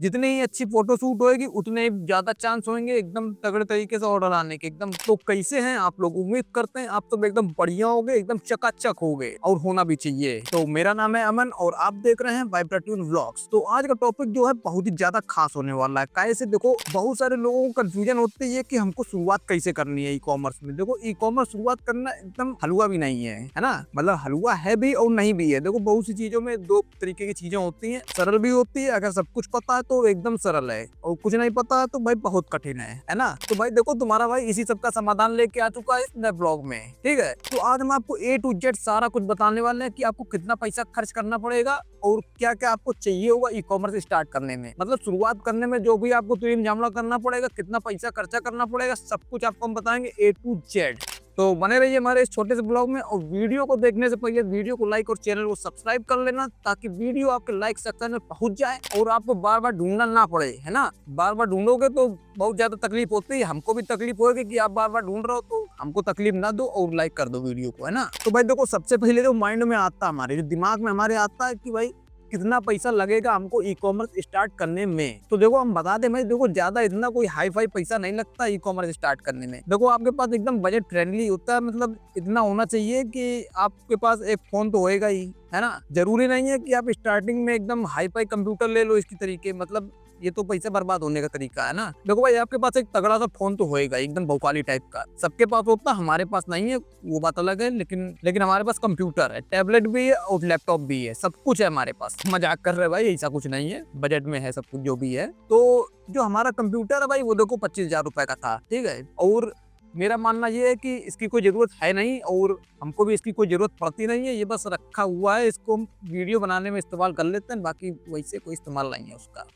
जितनी ही अच्छी photo shoot होएगी उतने ही ज्यादा चांस होंगे एकदम तगड़े तरीके से ऑर्डर आने के एकदम। तो कैसे हैं आप लोग? उम्मीद करते हैं आप सब एकदम बढ़िया होगे, एकदम चकाचक होगे और होना भी चाहिए। तो मेरा नाम है अमन और आप देख रहे हैं वाइब्रेट्यून व्लॉग्स। तो आज का टॉपिक जो है बहुत ही ज्यादा खास होने वाला है। कैसे? देखो, बहुत सारे लोगों को कंफ्यूजन होती है कि हमको शुरुआत कैसे करनी है ई कॉमर्स में। देखो, ई कॉमर्स शुरुआत करना एकदम हलवा भी नहीं है ना? मतलब हलवा है भी और नहीं भी है। देखो, बहुत सी चीजों में दो तरीके की चीजें होती हैं। सरल भी होती है, अगर सब कुछ पता है तो एकदम सरल है, और कुछ नहीं पता है तो भाई बहुत कठिन है ना? तो भाई देखो, तुम्हारा भाई इसी सब का समाधान लेके आ चुका है इस नए ब्लॉग में। ठीक है, तो आज हम आपको A to Z सारा कुछ बताने वाले हैं कि आपको कितना पैसा खर्च करना पड़ेगा और क्या क्या आपको चाहिए होगा ई कॉमर्स स्टार्ट करने में। मतलब शुरुआत करने में जो भी आपको तीन जामला करना पड़ेगा, कितना पैसा खर्चा करना पड़ेगा, सब कुछ आपको हम बताएंगे A to Z। तो बने रहिए हमारे इस छोटे से ब्लॉग में, और वीडियो को देखने से पहले वीडियो को लाइक और चैनल को सब्सक्राइब कर लेना, ताकि वीडियो आपके लाइक सेक्शन में पहुंच जाए और आपको बार बार ढूंढना ना पड़े, है ना? बार बार ढूंढोगे तो बहुत ज्यादा तकलीफ होती है, हमको भी तकलीफ होगी कि आप बार बार ढूंढ रहे हो, तो हमको तकलीफ ना दो और लाइक कर दो वीडियो को, है ना? तो भाई देखो, सबसे पहले जो माइंड में आता है, हमारे जो दिमाग में हमारे आता है कि भाई कितना पैसा लगेगा हमको ई कॉमर्स स्टार्ट करने में। तो देखो, हम बता दें भाई, देखो ज्यादा इतना कोई हाई फाई पैसा नहीं लगता ई कॉमर्स स्टार्ट करने में। देखो, आपके पास एकदम बजट फ्रेंडली होता है, मतलब इतना होना चाहिए कि आपके पास एक फोन तो होएगा ही, है ना? जरूरी नहीं है कि आप स्टार्टिंग में एकदम हाई फाई कंप्यूटर ले लो इसकी तरीके, मतलब ये तो पैसा बर्बाद होने का तरीका है ना। देखो भाई, आपके पास एक तगड़ा सा फोन तो होएगा एकदम भौकाली टाइप का, सबके पास होता है, हमारे पास नहीं है वो बात अलग है, लेकिन हमारे पास कंप्यूटर है, टैबलेट भी है और लैपटॉप भी है, सब कुछ है हमारे पास। मजाक कर रहे भाई, ऐसा कुछ नहीं है, बजट में है सब कुछ जो भी है। तो जो हमारा कंप्यूटर है भाई, वो देखो 25,000 रुपए का था, ठीक है। और मेरा मानना ये है कि इसकी कोई जरूरत है नहीं, और हमको भी इसकी कोई जरूरत पड़ती नहीं है, ये बस रखा हुआ है, इसको हम वीडियो बनाने में इस्तेमाल कर लेते हैं, बाकी वैसे कोई इस्तेमाल नहीं है उसका।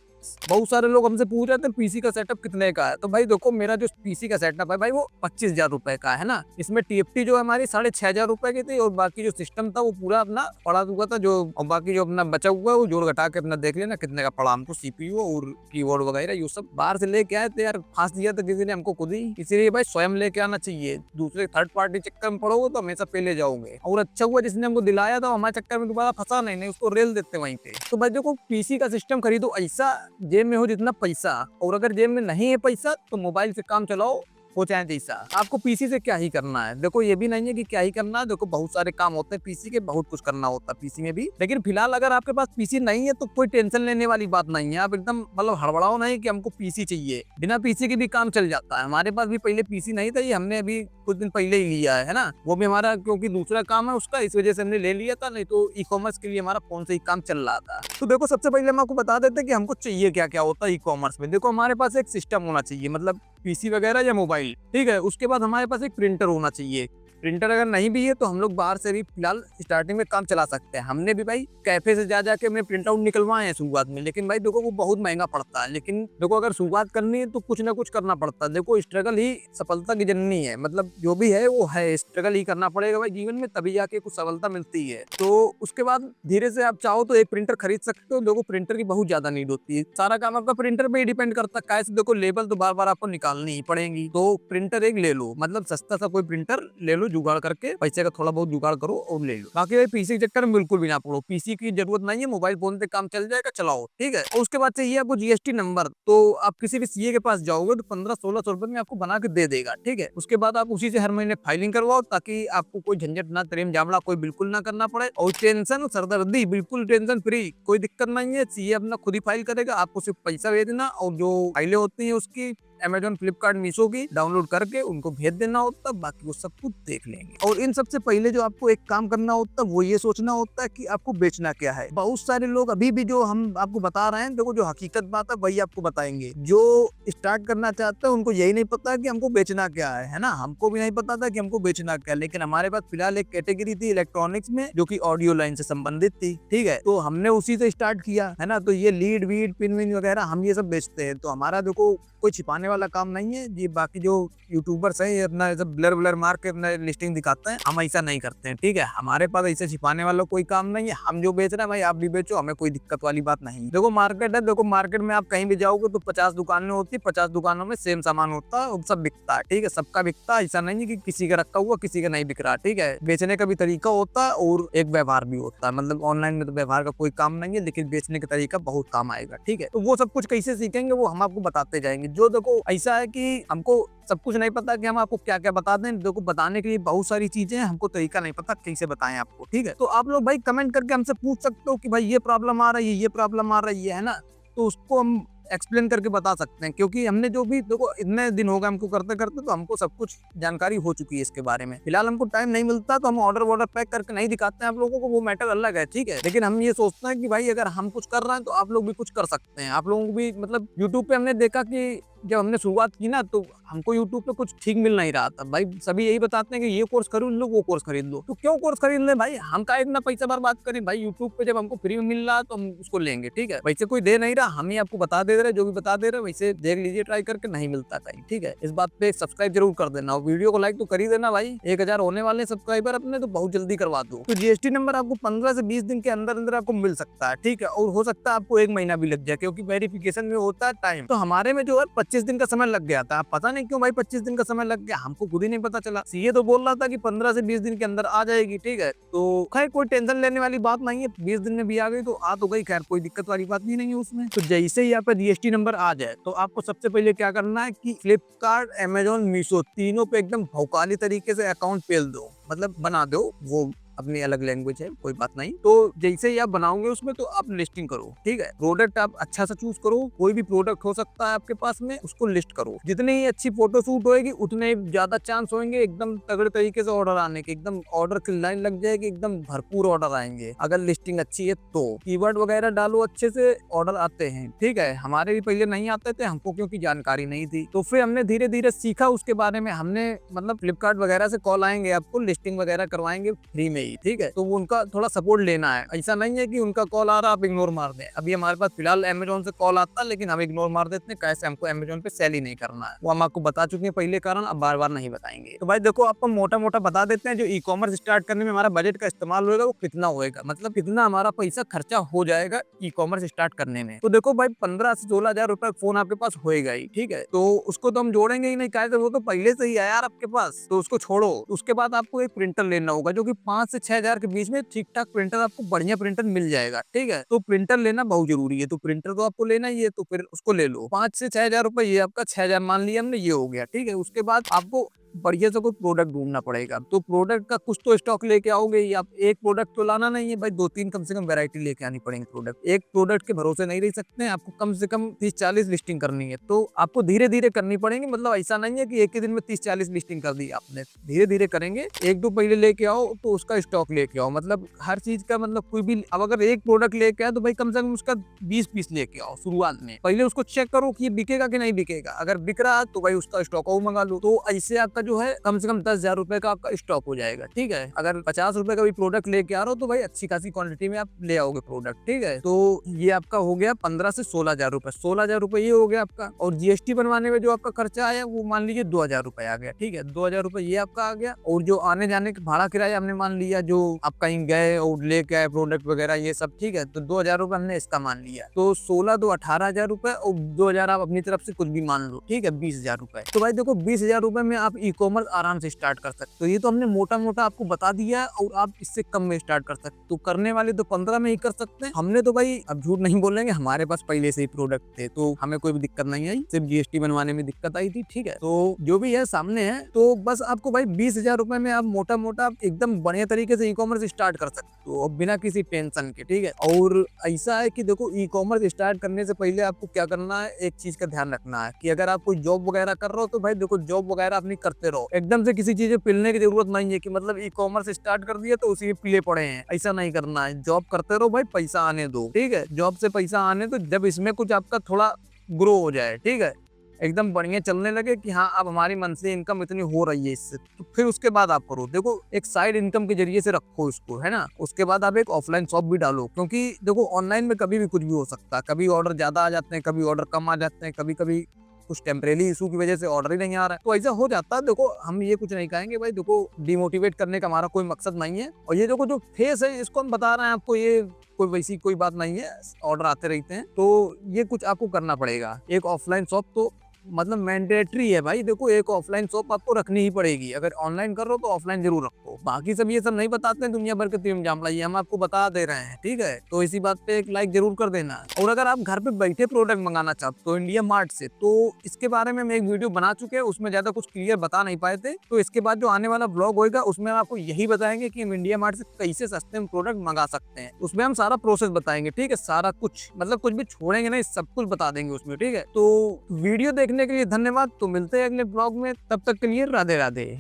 बहुत सारे लोग हमसे पूछ रहे थे पीसी का सेटअप कितने का है। तो भाई देखो, मेरा जो पीसी का सेटअप है भाई, वो 25,000 रुपए का है ना। इसमें टीएफटी जो है हमारी 6,500 रुपए की थी, और बाकी जो सिस्टम था वो पूरा अपना पड़ा हुआ था, जो और बाकी जो अपना बचा हुआ है वो जोड़ घटा के अपना देख लेना कितने का पड़ा हमको। सीपीयू और कीबोर्ड वगैरह ये सब बाहर से लेके आए थे यार, फांस दिया था किसी ने हमको खुद ही। इसीलिए भाई स्वयं लेके आना चाहिए, दूसरे थर्ड पार्टी चक्कर में पड़ोगे तो हमेशा पहले जाओगे। और अच्छा हुआ जिसने हमको दिलाया था, हमारे चक्कर में दोबारा फंसा नहीं, उसको रेल देते वहीं पे। तो भाई देखो, पीसी का सिस्टम खरीदो ऐसा जेब में हो जितना पैसा, और अगर जेब में नहीं है पैसा तो मोबाइल से काम चलाओ, हो चाहे जैसा। आपको पीसी से क्या ही करना है? देखो, ये भी नहीं है कि क्या ही करना है, देखो बहुत सारे काम होते हैं पीसी के, बहुत कुछ करना होता है पीसी में भी। लेकिन फिलहाल अगर आपके पास पीसी नहीं है तो कोई टेंशन लेने वाली बात नहीं है, आप एकदम मतलब हड़बड़ाओ नहीं कि हमको पीसी चाहिए। बिना पीसी के भी काम चल जाता है। हमारे पास भी पहले पीसी नहीं था, ये हमने अभी कुछ दिन पहले ही लिया है ना। वो भी हमारा क्योंकि दूसरा काम है उसका, इस वजह से हमने ले लिया था, नहीं तो ई कॉमर्स के लिए हमारा फोन से ही काम चल रहा था। तो देखो, सबसे पहले हम आपको बता देते हैं कि हमको चाहिए क्या क्या होता है ई कॉमर्स में। देखो, हमारे पास एक सिस्टम होना चाहिए, मतलब पीसी वगैरह या मोबाइल, ठीक है। उसके बाद हमारे पास एक प्रिंटर होना चाहिए। प्रिंटर अगर नहीं भी है तो हम लोग बाहर से भी फिलहाल स्टार्टिंग में काम चला सकते हैं। हमने भी भाई कैफे से जा जाके हमने प्रिंट आउट निकलवाए हैं शुरुआत में, लेकिन भाई देखो वो बहुत महंगा पड़ता है। लेकिन देखो, अगर शुरुआत करनी है तो कुछ ना कुछ करना पड़ता है। देखो, स्ट्रगल ही सफलता की जननी है, मतलब जो भी है वो है, स्ट्रगल ही करना पड़ेगा भाई जीवन में, तभी जाके कुछ सफलता मिलती है। तो उसके बाद धीरे से आप चाहो तो एक प्रिंटर खरीद सकते हो। देखो, प्रिंटर की बहुत ज्यादा नीड होती है, सारा काम आपका प्रिंटर पे ही डिपेंड करता है। कैसे? देखो, लेबल तो बार बार आपको निकालनी ही पड़ेगी, तो प्रिंटर एक ले लो, मतलब सस्ता सा कोई प्रिंटर ले लो, जुगाड़ करके पैसे का थोड़ा बहुत जुगाड़ करो और ले लो। बाकी भाई पीसी के चक्कर में बिल्कुल भी ना पड़ो, पीसी की जरूरत नहीं है, मोबाइल फोन पे काम चल जाएगा, चलाओ, ठीक है। और उसके बाद चाहिए आपको जीएसटी नंबर। तो आप किसी भी सीए के पास जाओगे तो 1500-1600 रुपए में आपको बना के दे देगा, ठीक है। उसके बाद आप उसी से हर महीने फाइलिंग करवाओ, ताकि आपको कोई झंझट ना, तरीम जामला कोई बिल्कुल ना करना पड़े। और टेंशन सरदर्दी बिल्कुल टेंशन फ्री, कोई दिक्कत नहीं है। सीए अपना खुद ही फाइल करेगा, आपको सिर्फ पैसा भेजना, और जो फाइलें होती है उसकी अमेजोन, फ्लिपकार्ट, मीशो की डाउनलोड करके उनको भेज देना होता है, बाकी वो सब कुछ देख लेंगे। और इन सबसे पहले जो आपको एक काम करना होता है वो ये सोचना होता है कि आपको बेचना क्या है। बहुत सारे लोग अभी भी जो हम आपको बता रहे हैं, देखो जो हकीकत बात है वही आपको बताएंगे। जो स्टार्ट करना चाहते हैं उनको यही नहीं पता कि हमको बेचना क्या है ना। हमको भी नहीं पता था कि हमको बेचना क्या है, लेकिन हमारे पास फिलहाल एक कैटेगरी थी इलेक्ट्रॉनिक्स में, जो की ऑडियो लाइन से संबंधित थी, ठीक है। तो हमने उसी से स्टार्ट किया, है ना। तो ये लीड वीड पिन विन वगैरह हम ये सब बेचते हैं। तो हमारा देखो कोई छिपाने वाला काम नहीं है ये। बाकी जो यूट्यूबर्स हैं ये अपना ब्लर ब्लर मार के अपना लिस्टिंग दिखाते हैं, हम ऐसा नहीं करते हैं, ठीक है। हमारे पास ऐसे छिपाने वाला कोई काम नहीं है। हम जो बेच रहे हैं भाई आप भी बेचो, हमें कोई दिक्कत वाली बात नहीं। देखो मार्केट है, देखो मार्केट में आप कहीं भी जाओगे तो 50 दुकानें होती है, 50 दुकानों में सेम सामान होता है, सब बिकता है, ठीक है। सबका बिकता है, ऐसा नहीं है कि किसी का रखा हुआ किसी का नहीं बिक रहा, ठीक है। बेचने का भी तरीका होता है और एक व्यवहार भी होता है। मतलब ऑनलाइन में तो व्यवहार का कोई काम नहीं है, लेकिन बेचने का तरीका बहुत काम आएगा, ठीक है। तो वो सब कुछ कैसे सीखेंगे वो हम आपको बताते जाएंगे। जो देखो ऐसा है कि हमको सब कुछ नहीं पता कि हम आपको क्या क्या बता दें। देखो बताने के लिए बहुत सारी चीजें हैं, हमको तरीका नहीं पता कैसे बताएं आपको, ठीक है। तो आप लोग भाई कमेंट करके हमसे पूछ सकते हो कि भाई ये प्रॉब्लम आ रही है, ये प्रॉब्लम आ रही है ना, तो उसको हम एक्सप्लेन करके बता सकते हैं। क्योंकि हमने जो भी देखो इतने दिन हो गए हमको करते करते, तो हमको सब कुछ जानकारी हो चुकी है इसके बारे में। फिलहाल हमको टाइम नहीं मिलता तो हम ऑर्डर पैक करके नहीं दिखाते हैं आप लोगों को, वो मैटर अलग है, ठीक है। लेकिन हम ये सोचते हैं कि भाई अगर हम कुछ कर रहे हैं तो आप लोग भी कुछ कर सकते हैं। आप लोगों को भी मतलब यूट्यूब पे हमने देखा कि जब हमने शुरुआत की ना तो हमको यूट्यूब पे कुछ ठीक मिल नहीं रहा था। भाई सभी यही बताते हैं कि ये कोर्स खरीद लो, वो कोर्स खरीद लो। तो क्यों कोर्स खरीद ले भाई, हम का इतना पैसा बर्बाद करें भाई। यूट्यूब पे जब हमको फ्री में मिल रहा है तो हम उसको लेंगे, ठीक है। वैसे कोई दे नहीं रहा, हम ही आपको बता दे रहे, जो भी बता दे रहे वैसे देख लीजिए ट्राई करके, नहीं मिलता कहीं, ठीक है। इस बात पे सब्सक्राइब जरूर कर देना और वीडियो को लाइक तो कर ही देना भाई। 1000 होने वाले सब्सक्राइबर अपने, तो बहुत जल्दी करवा दो। तो जीएसटी नंबर आपको 15 से 20 दिन के अंदर अंदर आपको मिल सकता है, ठीक है। और हो सकता है आपको 1 महीना भी लग जाए, क्योंकि वेरिफिकेशन में होता है टाइम। तो हमारे में जो है 25 दिन का समय लग गया था। पता नहीं क्यों भाई 25 दिन का समय लग गया, हमको खुद ही नहीं पता चला। सीए तो बोल रहा था कि 15 से 20 दिन के अंदर आ जाएगी, ठीक है। तो खैर कोई टेंशन लेने वाली बात नहीं है, 20 दिन में भी आ गई तो आ तो गई, खैर कोई दिक्कत वाली बात भी नहीं है उसमें। तो जैसे ही आपका जीएसटी नंबर आ जाए तो आपको सबसे पहले क्या करना है कि फ्लिपकार्ट, अमेजोन, मीशो तीनों पे एकदम भौकाली तरीके से अकाउंट पेल दो, मतलब बना दो। वो अपनी अलग लैंग्वेज है, कोई बात नहीं। तो जैसे ही आप बनाओगे उसमें तो आप लिस्टिंग करो, ठीक है। प्रोडक्ट आप अच्छा सा चूज करो, कोई भी प्रोडक्ट हो सकता है आपके पास में, उसको लिस्ट करो। जितनी ही अच्छी फोटो शूट होएगी उतने ही ज्यादा चांस होंगे एकदम तगड़े तरीके से ऑर्डर आने के। एकदम ऑर्डर की लाइन लग जाएगी, एकदम भरपूर ऑर्डर आएंगे अगर लिस्टिंग अच्छी है तो। कीवर्ड वगैरह डालो अच्छे से, ऑर्डर आते हैं, ठीक है। हमारे भी पहले नहीं आते थे हमको, क्योंकि जानकारी नहीं थी। तो फिर हमने धीरे धीरे सीखा उसके बारे में। हमने मतलब फ्लिपकार्ट वगैरह से कॉल आएंगे, आपको लिस्टिंग वगैरह करवाएंगे फ्री में ही, ठीक है। तो उनका थोड़ा सपोर्ट लेना है। ऐसा नहीं है कि उनका कॉल आ रहा आप इग्नोर मार दें। अभी हमारे पास फिलहाल अमेजोन से कॉल आता है, लेकिन हम इग्नोर मार देते हैं। कैसे, हमको अमेजोन पे सेल ही नहीं करना है, वो हम आपको बता चुके हैं पहले कारण, अब बार बार नहीं बताएंगे। तो भाई देखो आपको मोटा मोटा बता देते हैं, जो ई कॉमर्स स्टार्ट करने में हमारा बजट का इस्तेमाल होगा वो कितना होगा, मतलब कितना हमारा पैसा खर्चा हो जाएगा ई कॉमर्स स्टार्ट करने में। तो देखो भाई 15 से 16 हजार रुपए फोन आपके पास होएगा ही, ठीक है। तो उसको तो हम जोड़ेंगे ही नहीं, क्या वो तो पहले से ही है यार आपके पास, तो उसको छोड़ो। उसके बाद आपको एक प्रिंटर लेना होगा, जो कि 5 से 6 हजार के बीच में ठीक ठाक प्रिंटर, आपको बढ़िया प्रिंटर मिल जाएगा, ठीक है। तो प्रिंटर लेना बहुत जरूरी है, तो प्रिंटर तो आपको लेना ही है, तो फिर उसको ले लो। 5 से 6 हजार रुपए, ये आपका 6 हजार मान लिया हमने, ये हो गया, ठीक है। उसके बाद आपको बढ़िया से कोई प्रोडक्ट ढूंढना पड़ेगा। तो प्रोडक्ट का कुछ तो स्टॉक लेके आओगे ही आप। एक प्रोडक्ट तो लाना नहीं है भाई, 2-3 कम से कम वैरायटी लेके आनी पड़ेगी। प्रोडक्ट एक प्रोडक्ट के भरोसे नहीं रह सकते हैं, आपको कम से कम 30-40 लिस्टिंग करनी है। तो आपको धीरे धीरे करनी पड़ेगी, मतलब ऐसा नहीं है कि एक ही दिन में 30-40 लिस्टिंग कर दी आपने, धीरे धीरे करेंगे। 1-2 पहले लेके आओ तो उसका स्टॉक लेके आओ, मतलब हर चीज का मतलब कोई भी, अब अगर एक प्रोडक्ट लेके आए तो भाई कम से कम उसका 20 पीस लेके आओ शुरुआत में। पहले उसको चेक करो कि ये बिकेगा कि नहीं बिकेगा। अगर बिक रहा तो भाई उसका स्टॉक और मंगा लो। तो ऐसे आपका जो है कम से कम 10,000 रुपए का आपका स्टॉक हो जाएगा, ठीक है। अगर 50 रुपए का भी प्रोडक्ट लेके आ रहे हो तो भाई अच्छी खासी क्वांटिटी में आप ले आओगे प्रोडक्ट, ठीक है। तो ये आपका हो गया 15 से 16 हजार रुपए। 16 हजार रुपए ये हो गया आपका। और जीएसटी बनवाने में जो आपका खर्चा आया वो मान लीजिए 2,000 रुपए आ गया, ठीक है। 2,000 रुपए ये आपका आ गया। और जो आने जाने का भाड़ा किराया हमने मान लिया, जो आप कहीं गए और लेके आए प्रोडक्ट वगैरह ये सब, ठीक है। तो 2,000 रुपए हमने इसका मान लिया। तो 16 2 18,000 रुपए और 2,000 आप अपनी तरफ से कुछ भी मान लो, ठीक है, 20,000 रुपए। तो भाई देखो 20,000 रुपए में आप ई कॉमर्स आराम से स्टार्ट कर सकते हो। ये तो हमने मोटा मोटा आपको बता दिया, और आप इससे कम में स्टार्ट कर सकते। तो करने वाले तो 15 में ही कर सकते हैं। हमने तो भाई अब झूठ नहीं बोलेंगे, हमारे पास पहले से ही प्रोडक्ट थे, तो हमें कोई भी दिक्कत नहीं आई, सिर्फ जीएसटी बनवाने में दिक्कत आई थी, ठीक है। तो जो भी है सामने है, तो बस आपको भाई 20,000 रुपए में आप मोटा मोटा एकदम बढ़िया तरीके से ई कॉमर्स स्टार्ट कर सकते हो, बिना किसी टेंशन के, ठीक है। और ऐसा है कि देखो ई कॉमर्स स्टार्ट करने से पहले आपको क्या करना है, एक चीज का ध्यान रखना है कि अगर आप कोई जॉब वगैरह कर रहे हो तो भाई देखो जॉब वगैरह अपनी करते रहो। एकदम से किसी चीज पिलने की जरूरत नहीं है कि मतलब ई कॉमर्स स्टार्ट कर दिया तो उसी में पिले पड़े हैं, ऐसा नहीं करना है। जॉब करते रहो भाई, पैसा आने दो, ठीक है। जॉब से पैसा आने तो जब इसमें कुछ आपका थोड़ा ग्रो हो जाए, ठीक है, एकदम बढ़िया चलने लगे कि हाँ अब हमारी मंथली इनकम इतनी हो रही है इससे, तो फिर उसके बाद आप करो। देखो एक साइड इनकम के जरिए से रखो इसको, है ना। उसके बाद आप एक ऑफलाइन शॉप भी डालो, क्योंकि देखो ऑनलाइन में कभी भी कुछ भी हो सकता है। कभी ऑर्डर ज्यादा आ जाते हैं, कभी ऑर्डर कम आ जाते हैं, कभी कभी कुछ टेम्परेरी इशू की वजह से ऑर्डर ही नहीं आ रहा है, तो ऐसा हो जाता है। देखो हम ये कुछ नहीं कहेंगे भाई, देखो डिमोटिवेट करने का हमारा कोई मकसद नहीं है। और ये देखो जो फेस है इसको हम बता रहे हैं आपको, ये कोई वैसी कोई बात नहीं है, ऑर्डर आते रहते हैं, तो ये कुछ आपको करना पड़ेगा। एक ऑफलाइन शॉप तो मतलब मैंडेटरी है भाई। देखो एक ऑफलाइन शॉप आपको रखनी ही पड़ेगी, अगर ऑनलाइन कर रहे हो तो ऑफलाइन जरूर रखो। बाकी सब ये सब नहीं बताते हैं दुनिया भर के तीन जामला, ये हम आपको बता दे रहे हैं, ठीक है। तो इसी बात पे एक लाइक जरूर कर देना। और अगर आप घर पे बैठे प्रोडक्ट मंगाना चाहते हो तो इंडिया मार्ट से, तो इसके बारे में हम एक वीडियो बना चुके हैं, उसमें ज्यादा कुछ क्लियर बता नहीं पाए थे। तो इसके बाद जो आने वाला ब्लॉग होगा उसमें हम आपको यही बताएंगे कि हम इंडिया मार्ट से कैसे सस्ते में प्रोडक्ट मंगा सकते हैं। उसमें हम सारा प्रोसेस बताएंगे, ठीक है, सारा कुछ, मतलब कुछ भी छोड़ेंगे नहीं, सब कुछ बता देंगे उसमें, ठीक है। तो वीडियो देखने के लिए धन्यवाद। तो मिलते हैं अगले ब्लॉग में, तब तक के लिए राधे राधे।